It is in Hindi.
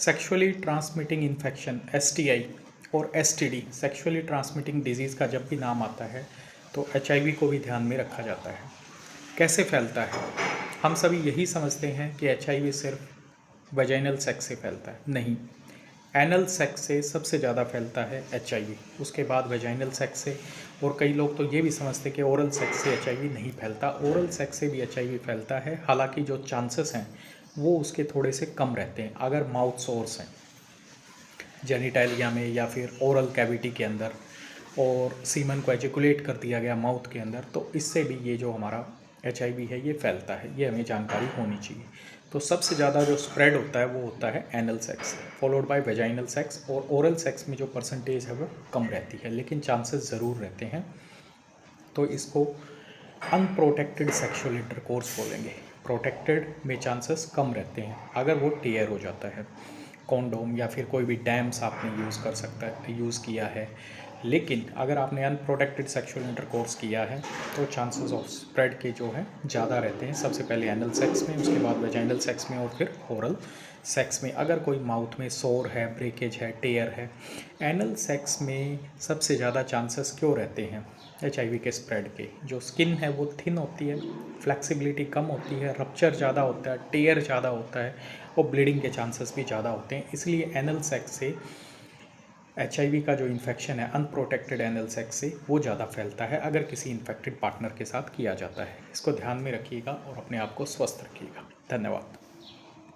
सेक्सुअली ट्रांसमिटिंग इन्फेक्शन STI और STD सेक्सुअली ट्रांसमिटिंग डिजीज़ का जब भी नाम आता है तो HIV को भी ध्यान में रखा जाता है। कैसे फैलता है? हम सभी यही समझते हैं कि HIV सिर्फ वजाइनल सेक्स से फैलता है। नहीं, एनल सेक्स से सबसे ज़्यादा फैलता है HIV, उसके बाद वजाइनल सेक्स से, और कई लोग तो ये भी समझते हैं कि ओरल सेक्स से HIV नहीं फैलता। ओरल सेक्स से भी HIV फैलता है, हालांकि जो चांसेस हैं वो उसके थोड़े से कम रहते हैं अगर माउथ सोर्स हैं जेनिटैलिया में या फिर ओरल कैविटी के अंदर और सीमन को एजिकुलेट कर दिया गया माउथ के अंदर, तो इससे भी ये जो हमारा HIV है ये फैलता है। ये हमें जानकारी होनी चाहिए। तो सबसे ज़्यादा जो स्प्रेड होता है वो होता है anal sex, followed by vaginal sex, और ओरल सेक्स में जो परसेंटेज है वो कम रहती है, लेकिन चांसेस ज़रूर रहते हैं। तो इसको अनप्रोटेक्टेड सेक्सुअल इंटरकोर्स बोलेंगे। प्रोटेक्टेड में चांसेस कम रहते हैं अगर वो टेयर हो जाता है। कॉन्डोम या फिर कोई भी डैम्स आपने यूज़ किया है, लेकिन अगर आपने अनप्रोटेक्टेड सेक्सुअल इंटरकोर्स किया है तो चांसेस ऑफ स्प्रेड के जो है ज़्यादा रहते हैं। सबसे पहले एनल सेक्स में, उसके बाद वेजाइनल सेक्स में, और फिर ओरल सेक्स में। अगर कोई माउथ में सोर है, ब्रेकेज है, टेयर है, एनल सेक्स में सबसे ज़्यादा चांसेस क्यों रहते हैं HIV के स्प्रेड के? जो स्किन है वो थिन होती है, फ्लेक्सिबिलिटी कम होती है, रप्चर ज़्यादा होता है, टेयर ज़्यादा होता है, और ब्लीडिंग के चांसेस भी ज़्यादा होते हैं। इसलिए एनल सेक्स से HIV का जो इन्फेक्शन है अनप्रोटेक्टेड एनल सेक्स से वो ज़्यादा फैलता है अगर किसी इन्फेक्टेड पार्टनर के साथ किया जाता है। इसको ध्यान में रखिएगा और अपने आप को स्वस्थ रखिएगा। धन्यवाद।